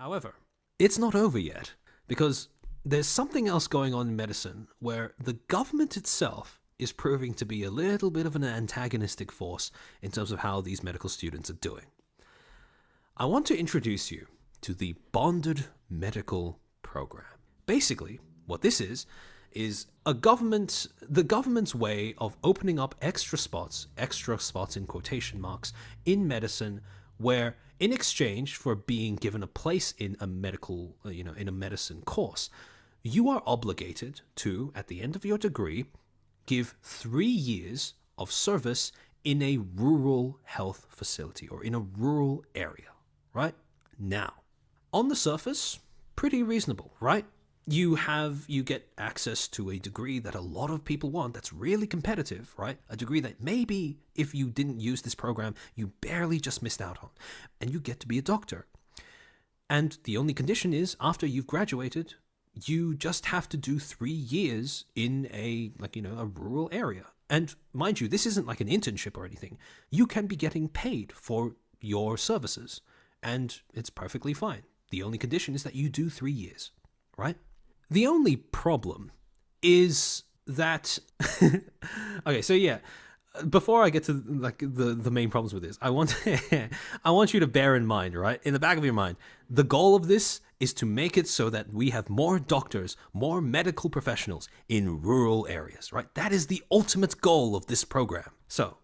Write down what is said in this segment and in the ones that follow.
However, it's not over yet, because there's something else going on in medicine where the government itself is proving to be a little bit of an antagonistic force in terms of how these medical students are doing. I want to introduce you to the bonded medical program. Basically, what this is the government's way of opening up extra spots in quotation marks, in medicine, where in exchange for being given a place in a medical, in a medicine course, you are obligated to, at the end of your degree, give 3 years of service in a rural health facility or in a rural area, right? Now, on the surface, pretty reasonable, right? You get access to a degree that a lot of people want that's really competitive, right? A degree that maybe if you didn't use this program, you barely just missed out on. And you get to be a doctor. And the only condition is, after you've graduated, you just have to do 3 years in a rural area. And mind you, this isn't like an internship or anything. You can be getting paid for your services, and it's perfectly fine. The only condition is that you do 3 years, right? The only problem is that okay, so yeah, before I get to the main problems with this, I want you to bear in mind, right, in the back of your mind, the goal of this is to make it so that we have more doctors, more medical professionals in rural areas, right? That is the ultimate goal of this program. So,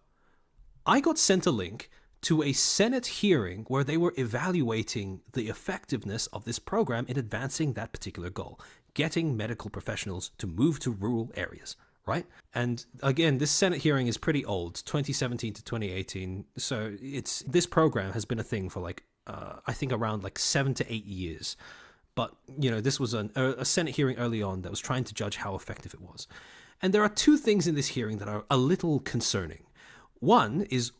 I got sent a link to a Senate hearing where they were evaluating the effectiveness of this program in advancing that particular goal, getting medical professionals to move to rural areas, right? And again, this Senate hearing is pretty old, 2017 to 2018. So this program has been a thing for I think around 7 to 8 years. But, this was a Senate hearing early on that was trying to judge how effective it was. And there are two things in this hearing that are a little concerning. One is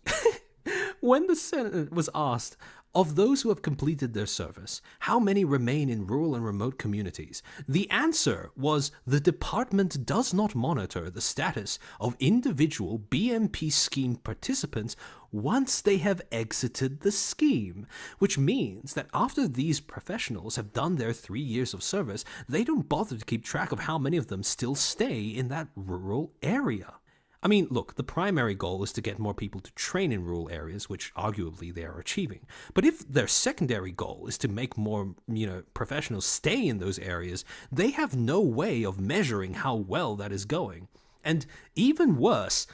when the Senate was asked, of those who have completed their service, how many remain in rural and remote communities? The answer was the department does not monitor the status of individual BMP scheme participants once they have exited the scheme, which means that after these professionals have done their 3 years of service, they don't bother to keep track of how many of them still stay in that rural area. I mean, look, the primary goal is to get more people to train in rural areas, which arguably they are achieving. But if their secondary goal is to make more, professionals stay in those areas, they have no way of measuring how well that is going. And even worse,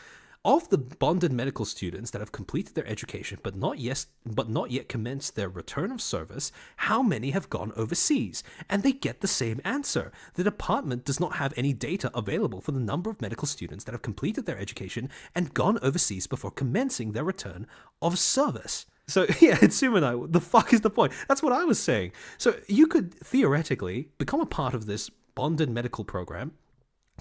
of the bonded medical students that have completed their education but not yet commenced their return of service, how many have gone overseas? And they get the same answer. The department does not have any data available for the number of medical students that have completed their education and gone overseas before commencing their return of service. So yeah, it's Sumanai. The fuck is the point? That's what I was saying. So you could theoretically become a part of this bonded medical program,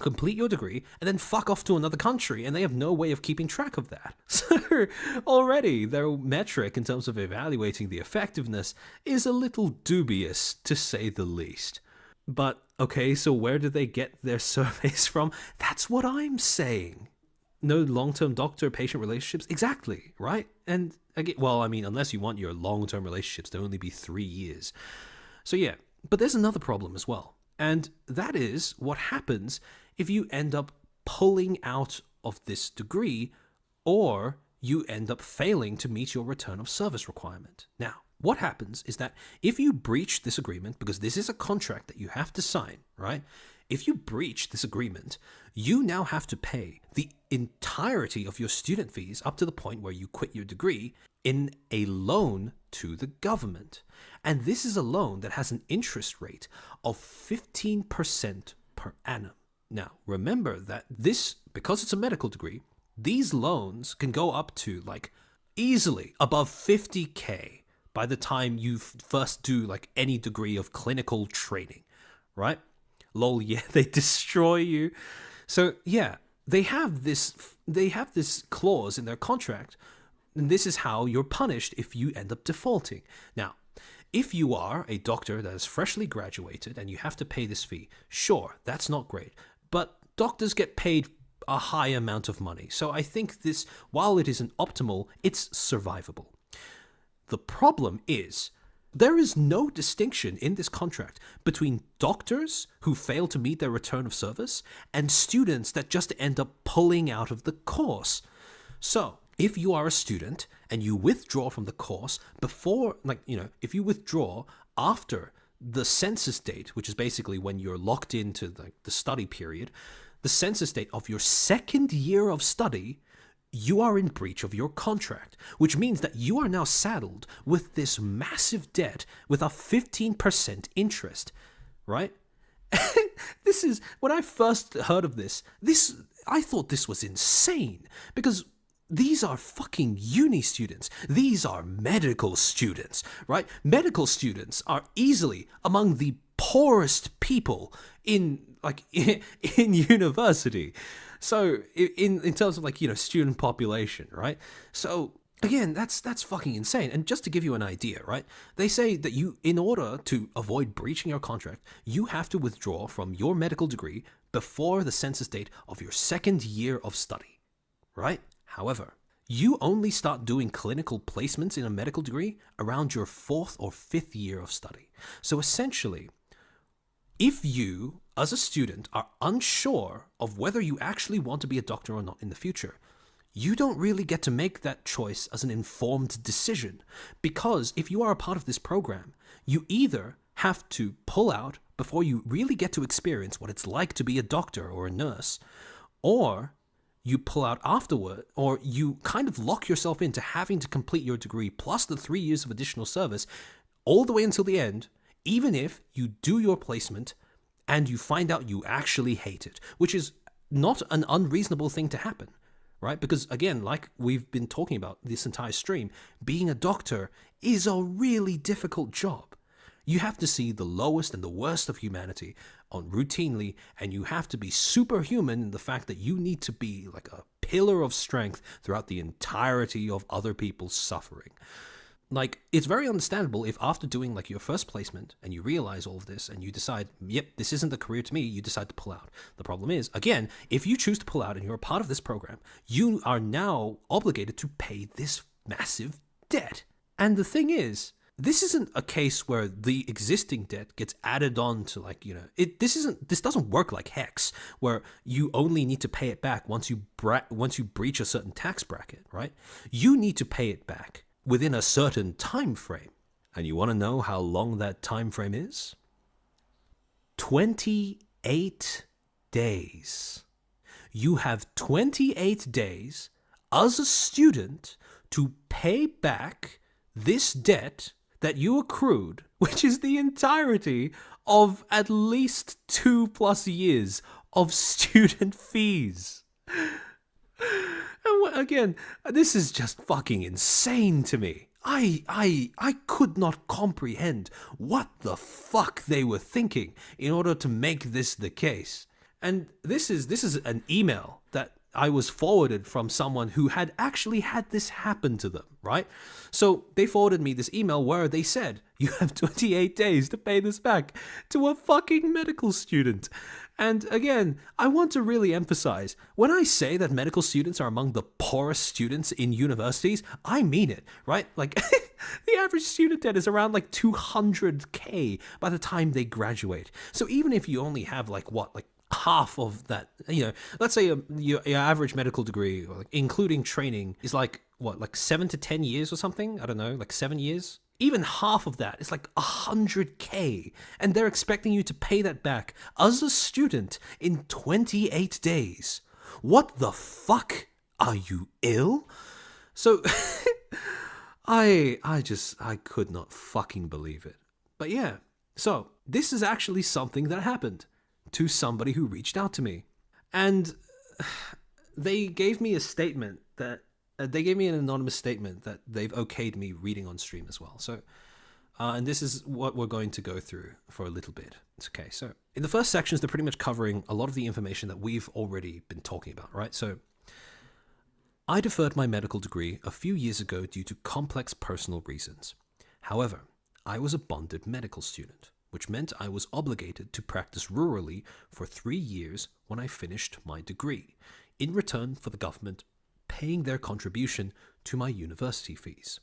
complete your degree, and then fuck off to another country, and they have no way of keeping track of that. So already their metric in terms of evaluating the effectiveness is a little dubious, to say the least. But okay, so where do they get their surveys from? That's what I'm saying. No long-term doctor-patient relationships? Exactly, right? And again, well, I mean, unless you want your long-term relationships to only be 3 years. So yeah, but there's another problem as well. And that is what happens if you end up pulling out of this degree or you end up failing to meet your return of service requirement. Now, what happens is that if you breach this agreement, because this is a contract that you have to sign, right? If you breach this agreement, you now have to pay the entirety of your student fees up to the point where you quit your degree in a loan to the government. And this is a loan that has an interest rate of 15% per annum. Now, remember that because it's a medical degree, these loans can go up to easily above 50K by the time you first do any degree of clinical training, right? Lol, yeah, they destroy you. So yeah, they have this clause in their contract, and this is how you're punished if you end up defaulting. Now, if you are a doctor that is freshly graduated and you have to pay this fee, sure, that's not great. But doctors get paid a high amount of money. So I think this, while it isn't optimal, it's survivable. The problem is There is no distinction in this contract between doctors who fail to meet their return of service and students that just end up pulling out of the course. So, if you are a student and you withdraw from the course before, if you withdraw after the census date, which is basically when you're locked into the study period, the census date of your second year of study, you are in breach of your contract, which means that you are now saddled with this massive debt with a 15% interest, right? This is, when I first heard of this, I thought this was insane, because these are fucking uni students. These are medical students, right? Medical students are easily among the poorest people in university. So in terms of student population, right? So again, that's fucking insane. And just to give you an idea, right? They say that in order to avoid breaching your contract, you have to withdraw from your medical degree before the census date of your second year of study, right? However, you only start doing clinical placements in a medical degree around your fourth or fifth year of study. So essentially, if you, as a student, are unsure of whether you actually want to be a doctor or not in the future, you don't really get to make that choice as an informed decision. Because if you are a part of this program, you either have to pull out before you really get to experience what it's like to be a doctor or a nurse, or you pull out afterward, or you kind of lock yourself into having to complete your degree plus the 3 years of additional service all the way until the end, even if you do your placement and you find out you actually hate it, which is not an unreasonable thing to happen, right? Because again, like we've been talking about this entire stream, being a doctor is a really difficult job. You have to see the lowest and the worst of humanity on routinely, and you have to be superhuman in the fact that you need to be like a pillar of strength throughout the entirety of other people's suffering. Like, it's very understandable if after doing your first placement and you realize all of this and you decide, yep, this isn't the career to me, you decide to pull out. The problem is, again, if you choose to pull out and you're a part of this program, you are now obligated to pay this massive debt. And the thing is, this isn't a case where the existing debt gets added on to this doesn't work like Hex, where you only need to pay it back once you breach a certain tax bracket, right? You need to pay it back within a certain time frame. And you want to know how long that time frame is? 28 days. You have 28 days as a student to pay back this debt that you accrued, which is the entirety of at least 2+ years of student fees. And again, this is just fucking insane to me. I could not comprehend what the fuck they were thinking in order to make this the case. And this is an email that I was forwarded from someone who had actually had this happen to them, right? So they forwarded me this email where they said, you have 28 days to pay this back to a fucking medical student. And again, I want to really emphasize, when I say that medical students are among the poorest students in universities, I mean it, right? Like, the average student debt is around 200K by the time they graduate. So even if you only have half of that, let's say your average medical degree, including training, is 7 to 10 years or something. I don't know, 7 years. Even half of that is 100K, and they're expecting you to pay that back as a student in 28 days. What the fuck? Are you ill? So I could not fucking believe it. But yeah, so this is actually something that happened to somebody who reached out to me. And they gave me a statement that they gave me an anonymous statement that they've okayed me reading on stream as well. So, and this is what we're going to go through for a little bit. It's okay. So in the first sections, they're pretty much covering a lot of the information that we've already been talking about, right? So I deferred my medical degree a few years ago due to complex personal reasons. However, I was a bonded medical student, which meant I was obligated to practice rurally for 3 years when I finished my degree, in return for the government paying their contribution to my university fees.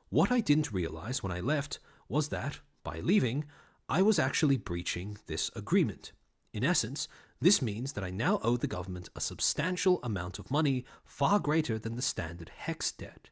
What I didn't realize when I left was that, by leaving, I was actually breaching this agreement. In essence, this means that I now owe the government a substantial amount of money, far greater than the standard HEX debt.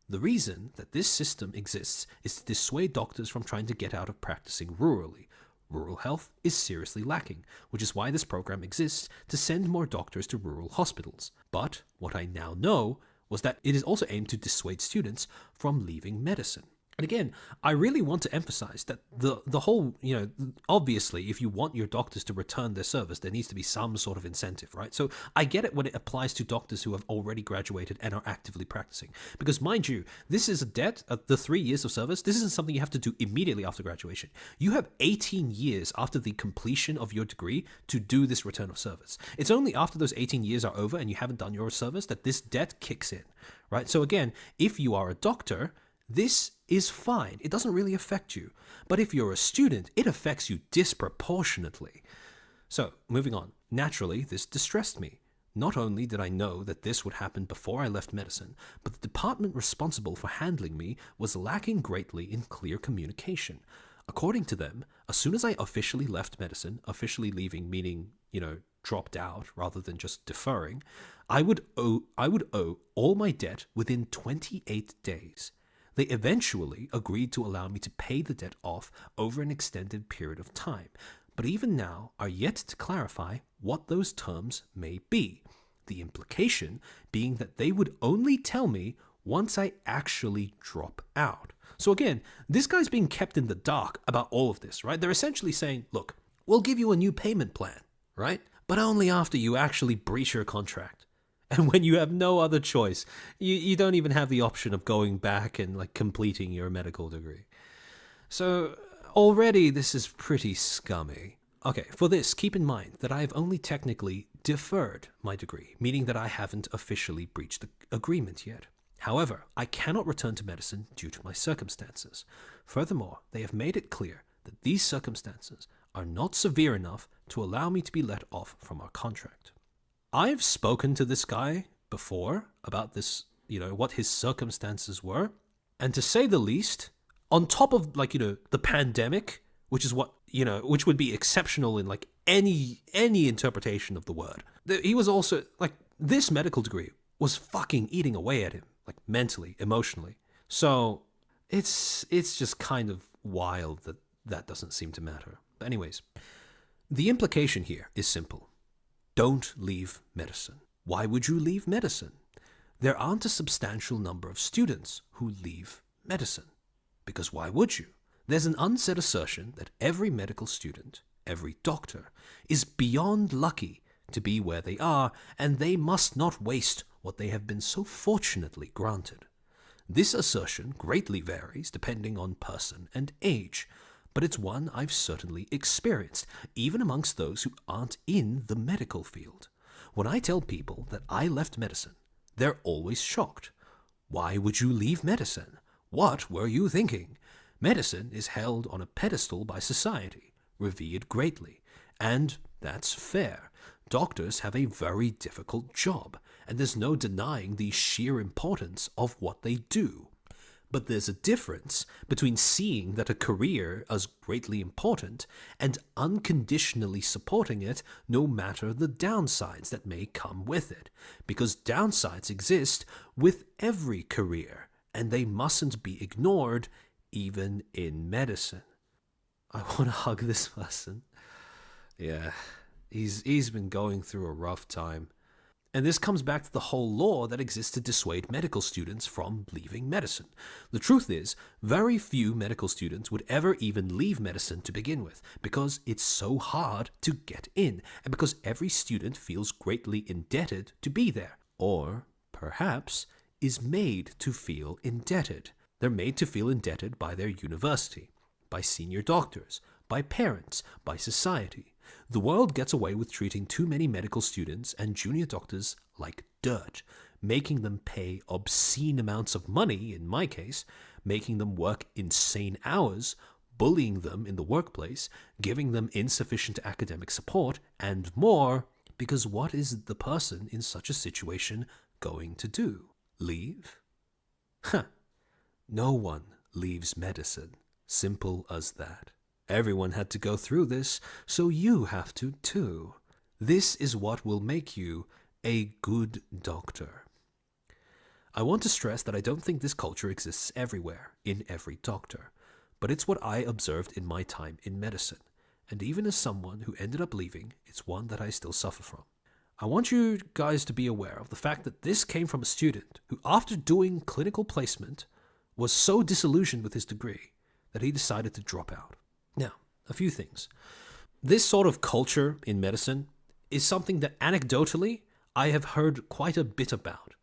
The reason that this system exists is to dissuade doctors from trying to get out of practicing rurally. Rural health is seriously lacking, which is why this program exists, to send more doctors to rural hospitals. But what I now know was that it is also aimed to dissuade students from leaving medicine. And again, I really want to emphasize that the whole, obviously, if you want your doctors to return their service, there needs to be some sort of incentive, right? So I get it when it applies to doctors who have already graduated and are actively practicing. Because mind you, this is a debt, the 3 years of service, this isn't something you have to do immediately after graduation. You have 18 years after the completion of your degree to do this return of service. It's only after those 18 years are over and you haven't done your service that this debt kicks in, right? So again, if you are a doctor, this is fine. It doesn't really affect you. But if you're a student, it affects you disproportionately. So, moving on. Naturally, this distressed me. Not only did I know that this would happen before I left medicine, but the department responsible for handling me was lacking greatly in clear communication. According to them, as soon as I officially left medicine, officially leaving meaning, dropped out rather than just deferring, I would owe all my debt within 28 days. They eventually agreed to allow me to pay the debt off over an extended period of time, but even now are yet to clarify what those terms may be, the implication being that they would only tell me once I actually drop out. So again, this guy's being kept in the dark about all of this, right? They're essentially saying, look, we'll give you a new payment plan, right? But only after you actually breach your contract. And when you have no other choice, you don't even have the option of going back and completing your medical degree. So already this is pretty scummy. Okay, for this, keep in mind that I have only technically deferred my degree, meaning that I haven't officially breached the agreement yet. However, I cannot return to medicine due to my circumstances. Furthermore, they have made it clear that these circumstances are not severe enough to allow me to be let off from our contract. I've spoken to this guy before about this, what his circumstances were. And to say the least, on top of the pandemic, which is what, which would be exceptional in any interpretation of the word. He was also this medical degree was fucking eating away at him, mentally, emotionally. So it's just kind of wild that doesn't seem to matter. But anyways, the implication here is simple. Don't leave medicine. Why would you leave medicine? There aren't a substantial number of students who leave medicine. Because why would you? There's an unsaid assertion that every medical student, every doctor, is beyond lucky to be where they are, and they must not waste what they have been so fortunately granted. This assertion greatly varies depending on person and age, but it's one I've certainly experienced, even amongst those who aren't in the medical field. When I tell people that I left medicine, they're always shocked. Why would you leave medicine? What were you thinking? Medicine is held on a pedestal by society, revered greatly, and that's fair. Doctors have a very difficult job, and there's no denying the sheer importance of what they do. But there's a difference between seeing that a career is greatly important and unconditionally supporting it no matter the downsides that may come with it. Because downsides exist with every career, and they mustn't be ignored even in medicine. I want to hug this person. Yeah, he's been going through a rough time. And this comes back to the whole law that exists to dissuade medical students from leaving medicine. The truth is, very few medical students would ever even leave medicine to begin with, because it's so hard to get in, and because every student feels greatly indebted to be there, or perhaps is made to feel indebted. They're made to feel indebted by their university, by senior doctors, by parents, by society. The world gets away with treating too many medical students and junior doctors like dirt, making them pay obscene amounts of money, in my case, making them work insane hours, bullying them in the workplace, giving them insufficient academic support, and more, because what is the person in such a situation going to do? Leave? No one leaves medicine. Simple as that. Everyone had to go through this, so you have to too. This is what will make you a good doctor. I want to stress that I don't think this culture exists everywhere, in every doctor, but it's what I observed in my time in medicine, and even as someone who ended up leaving, it's one that I still suffer from. I want you guys to be aware of the fact that this came from a student who, after doing clinical placement, was so disillusioned with his degree that he decided to drop out. Now, a few things. This sort of culture in medicine is something that anecdotally I have heard quite a bit about.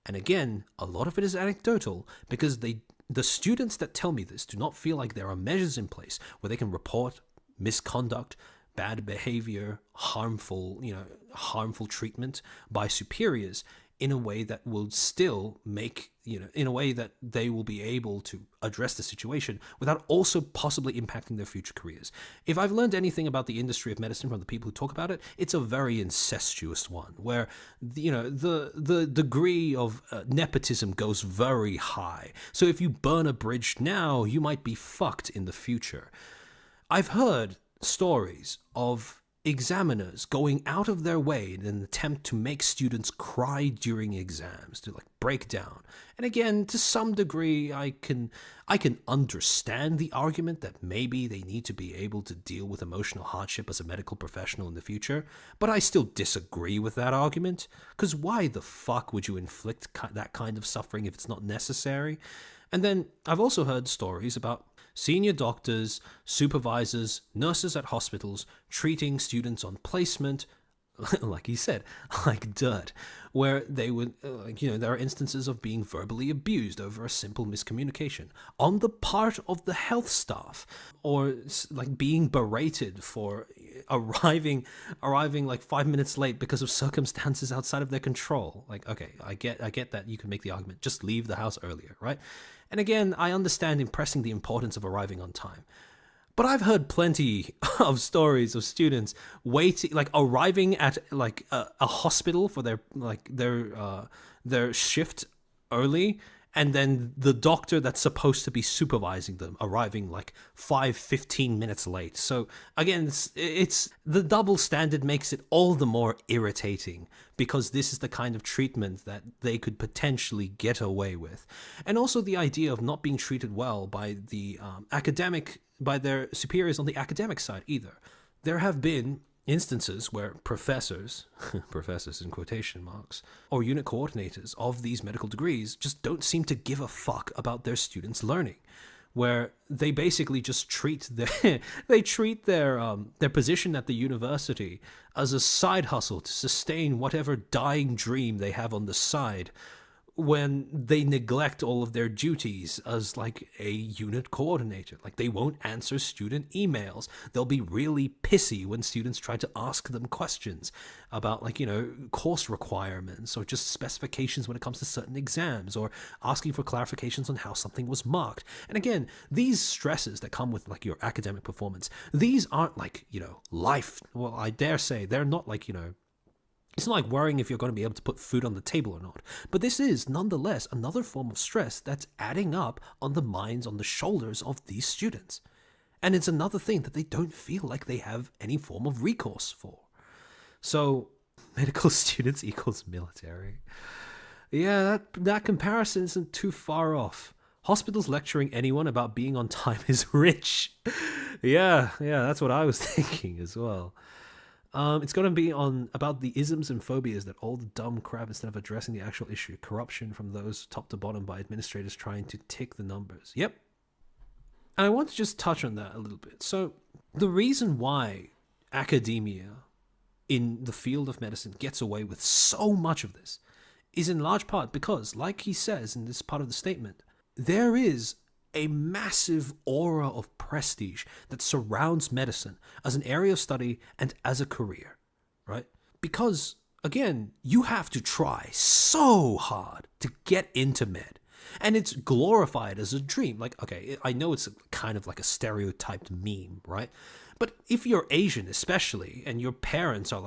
And again, a lot of it is anecdotal because the students that tell me this do not feel like there are measures in place where they can report misconduct, bad behavior, harmful treatment by superiors in a way that will still make, in a way that they will be able to address the situation without also possibly impacting their future careers. If I've learned anything about the industry of medicine from the people who talk about it, it's a very incestuous one where, the degree of nepotism goes very high. So if you burn a bridge now, you might be fucked in the future. I've heard stories of examiners going out of their way in an attempt to make students cry during exams, to break down. And again, to some degree, I can understand the argument that maybe they need to be able to deal with emotional hardship as a medical professional in the future, but I still disagree with that argument, because why the fuck would you inflict that kind of suffering if it's not necessary? And then I've also heard stories about senior doctors, supervisors, nurses at hospitals treating students on placement, like he said, like dirt, where they would, there are instances of being verbally abused over a simple miscommunication on the part of the health staff, or being berated for arriving 5 minutes late because of circumstances outside of their control. Okay, I get that you can make the argument, just leave the house earlier, right? And again, I understand impressing the importance of arriving on time. But I've heard plenty of stories of students waiting, arriving at a hospital for their shift early, and then the doctor that's supposed to be supervising them arriving 15 minutes late. So again, it's the double standard makes it all the more irritating, because this is the kind of treatment that they could potentially get away with. And also the idea of not being treated well by the by their superiors on the academic side either. There have been instances where professors in quotation marks, or unit coordinators of these medical degrees just don't seem to give a fuck about their students' learning, where they basically just treat their position at the university as a side hustle to sustain whatever dying dream they have on the side, when they neglect all of their duties as a unit coordinator. They won't answer student emails. They'll be really pissy when students try to ask them questions about course requirements or just specifications when it comes to certain exams, or asking for clarifications on how something was marked. And again, these stresses that come with your academic performance, these aren't life. Well, I dare say they're not it's not like worrying if you're going to be able to put food on the table or not. But this is, nonetheless, another form of stress that's adding up on the minds, on the shoulders of these students. And it's another thing that they don't feel like they have any form of recourse for. So, medical students equals military. Yeah, that comparison isn't too far off. Hospitals lecturing anyone about being on time is rich. Yeah, that's what I was thinking as well. It's going to be about the isms and phobias that all the dumb crap, instead of addressing the actual issue, corruption from those top to bottom by administrators trying to tick the numbers. Yep. And I want to just touch on that a little bit. So the reason why academia in the field of medicine gets away with so much of this is in large part because, like he says in this part of the statement, there is a massive aura of prestige that surrounds medicine as an area of study and as a career, right? Because, again, you have to try so hard to get into med. And it's glorified as a dream. Okay, I know it's kind of like a stereotyped meme, right? But if you're Asian especially, and your parents are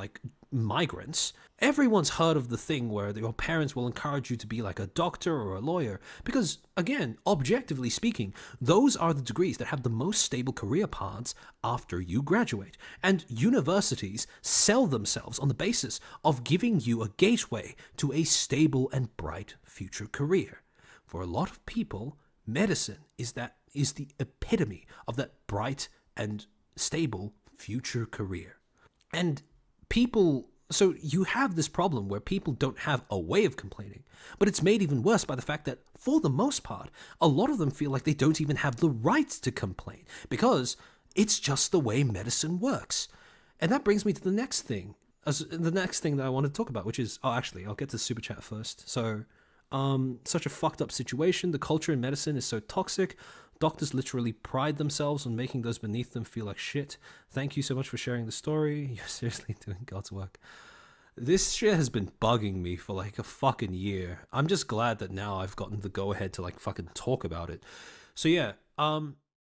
migrants, everyone's heard of the thing where your parents will encourage you to be like a doctor or a lawyer. Because, again, objectively speaking, those are the degrees that have the most stable career paths after you graduate. And universities sell themselves on the basis of giving you a gateway to a stable and bright future career. For a lot of people, medicine is the epitome of that bright and stable future career. And so you have this problem where people don't have a way of complaining, but it's made even worse by the fact that, for the most part, a lot of them feel like they don't even have the right to complain, because it's just the way medicine works. And that brings me to the next thing that I want to talk about, which is, actually, I'll get to Super Chat first. So, such a fucked up situation. The culture in medicine is so toxic. Doctors literally pride themselves on making those beneath them feel like shit. Thank you so much for sharing the story. You're seriously doing God's work. This shit has been bugging me for like a fucking year. I'm just glad that now I've gotten the go-ahead to like fucking talk about it. So yeah,